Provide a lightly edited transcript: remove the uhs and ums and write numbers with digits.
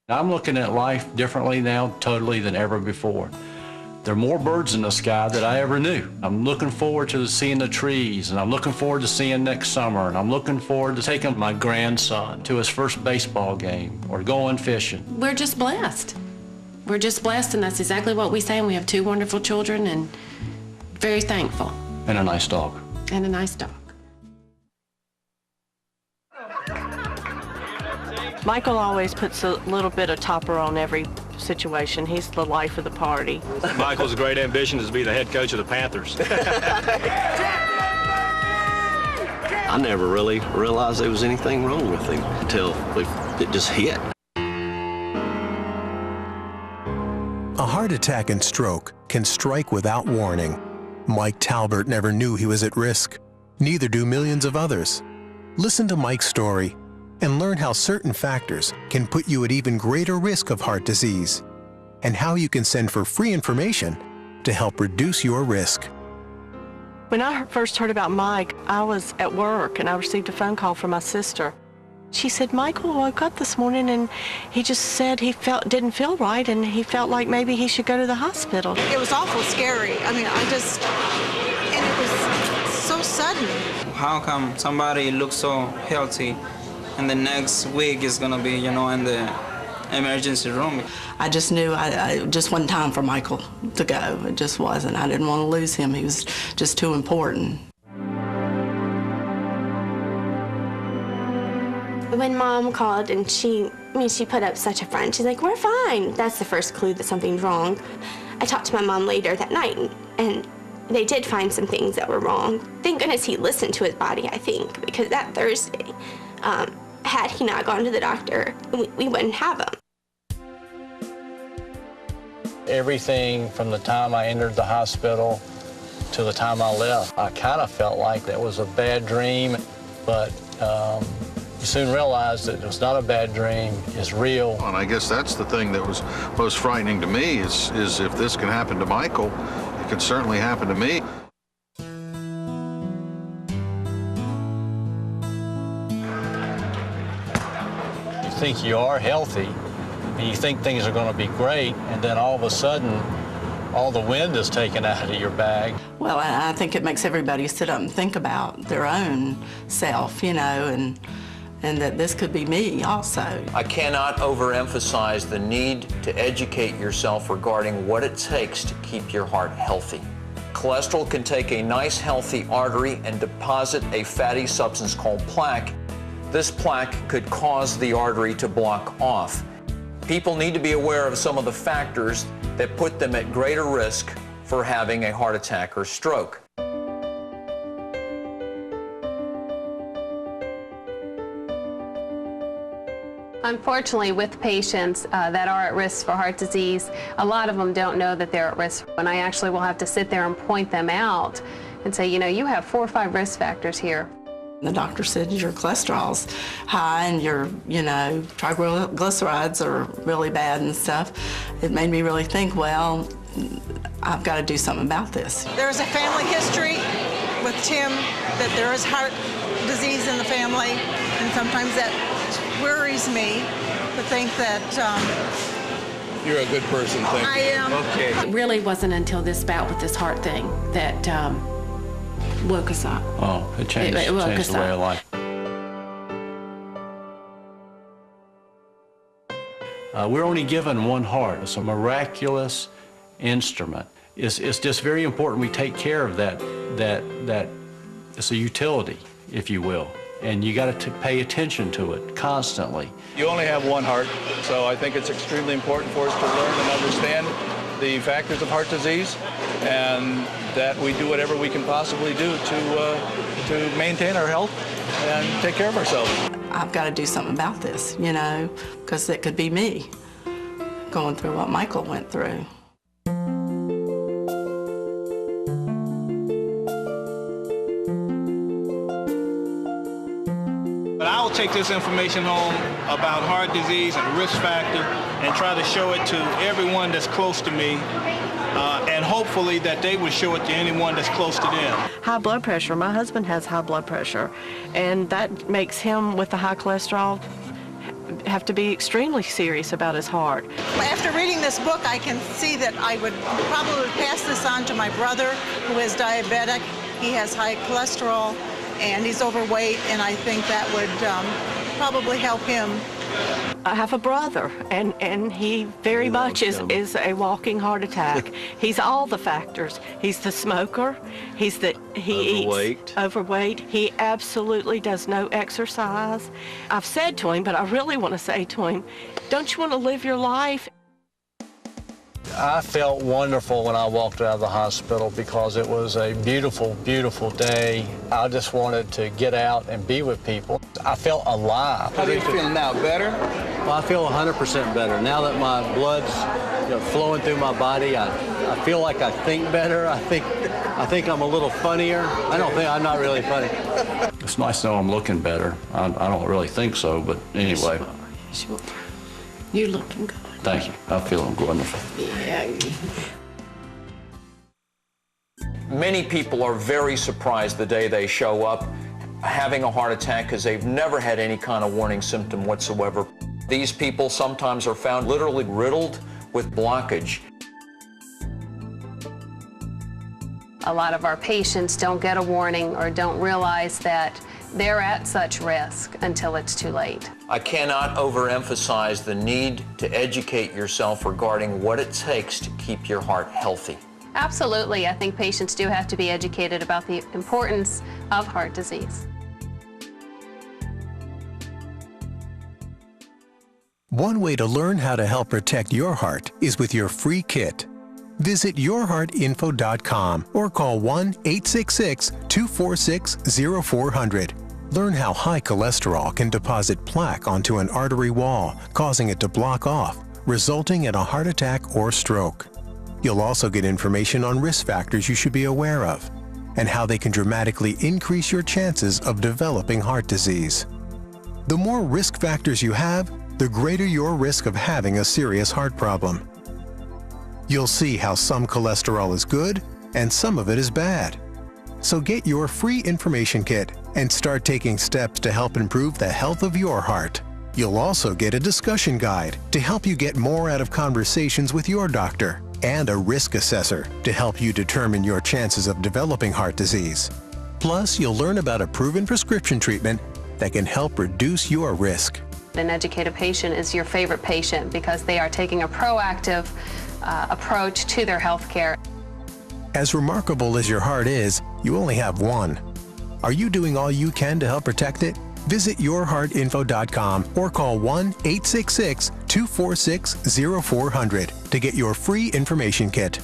I'm looking at life differently now, totally than ever before. There are more birds in the sky than I ever knew. I'm looking forward to seeing the trees, and I'm looking forward to seeing next summer, and I'm looking forward to taking my grandson to his first baseball game or going fishing. We're just blessed. We're just blessed, and that's exactly what we say, and we have two wonderful children, and very thankful. And a nice dog. And a nice dog. Michael always puts a little bit of topper on every situation. He's the life of the party. Michael's great ambition is to be the head coach of the Panthers. I never really realized there was anything wrong with him until it just hit. A heart attack and stroke can strike without warning. Mike Talbert never knew he was at risk. Neither do millions of others. Listen to Mike's story and learn how certain factors can put you at even greater risk of heart disease, and how you can send for free information to help reduce your risk. When I first heard about Mike, I was at work and I received a phone call from my sister. She said, Michael woke up this morning and he just said he didn't feel right and he felt like maybe he should go to the hospital. It was awful scary. I mean, and it was so sudden. How come somebody looks so healthy and the next week is gonna be, in the emergency room? I just knew it just wasn't time for Michael to go. It just wasn't. I didn't want to lose him. He was just too important. When Mom called and she put up such a front. She's like, we're fine. That's the first clue that something's wrong. I talked to my mom later that night and they did find some things that were wrong. Thank goodness he listened to his body, I think, because that Thursday, had he not gone to the doctor, we wouldn't have him. Everything from the time I entered the hospital to the time I left, I kind of felt like that was a bad dream, but you soon realized that it was not a bad dream, it's real. And I guess that's the thing that was most frightening to me is if this can happen to Michael, it could certainly happen to me. You think you are healthy, and you think things are going to be great, and then all of a sudden, all the wind is taken out of your bag. Well, I think it makes everybody sit up and think about their own self, and that this could be me also. I cannot overemphasize the need to educate yourself regarding what it takes to keep your heart healthy. Cholesterol can take a nice healthy artery and deposit a fatty substance called plaque. This plaque could cause the artery to block off. People need to be aware of some of the factors that put them at greater risk for having a heart attack or stroke. Unfortunately, with patients that are at risk for heart disease, a lot of them don't know that they're at risk. And I actually will have to sit there and point them out and say, you have 4 or 5 risk factors here. The doctor said your cholesterol's high and your, triglycerides are really bad and stuff. It made me really think, well, I've got to do something about this. There's a family history with Tim that there is heart disease in the family, and sometimes that worries me to think that you're a good person, thank you. I am. Okay. It really wasn't until this bout with this heart thing that woke us up. Oh, it changed the way of life. We're only given one heart. It's a miraculous instrument. It's just very important we take care of that it's a utility, if you will. And you got to pay attention to it constantly. You only have one heart, so I think it's extremely important for us to learn and understand the factors of heart disease, and that we do whatever we can possibly do to maintain our health and take care of ourselves. I've got to do something about this, because it could be me going through what Michael went through. But I will take this information home about heart disease and risk factor and try to show it to everyone that's close to me, and hopefully that they would show it to anyone that's close to them. High blood pressure. My husband has high blood pressure, and that makes him, with the high cholesterol, have to be extremely serious about his heart. After reading this book, I can see that I would probably pass this on to my brother, who is diabetic. He has high cholesterol, and he's overweight, and I think that would probably help him. I have a brother, and he very much is a walking heart attack. He's all the factors. He's the smoker. He eats overweight. He absolutely does no exercise. I've said to him, but I really want to say to him, don't you want to live your life? I felt wonderful when I walked out of the hospital because it was a beautiful, beautiful day. I just wanted to get out and be with people. I felt alive. How do you feel now? Better? Well, I feel 100% better. Now that my blood's flowing through my body, I feel like I think better. I think I'm a little funnier. I'm not really funny. It's nice to know I'm looking better. I don't really think so, but anyway. Sure. You're looking good. Thank you. I feel wonderful. Yeah. Many people are very surprised the day they show up having a heart attack because they've never had any kind of warning symptom whatsoever. These people sometimes are found literally riddled with blockage. A lot of our patients don't get a warning or don't realize that they're at such risk until it's too late. I cannot overemphasize the need to educate yourself regarding what it takes to keep your heart healthy. Absolutely. I think patients do have to be educated about the importance of heart disease. One way to learn how to help protect your heart is with your free kit. Visit yourheartinfo.com or call 1-866-246-0400. Learn how high cholesterol can deposit plaque onto an artery wall, causing it to block off, resulting in a heart attack or stroke. You'll also get information on risk factors you should be aware of and how they can dramatically increase your chances of developing heart disease. The more risk factors you have, the greater your risk of having a serious heart problem. You'll see how some cholesterol is good and some of it is bad. So get your free information kit and start taking steps to help improve the health of your heart. You'll also get a discussion guide to help you get more out of conversations with your doctor and a risk assessor to help you determine your chances of developing heart disease. Plus, you'll learn about a proven prescription treatment that can help reduce your risk. An educated patient is your favorite patient because they are taking a proactive approach to their health care. As remarkable as your heart is, you only have one. Are you doing all you can to help protect it? Visit yourheartinfo.com or call 1-866-246-0400 to get your free information kit.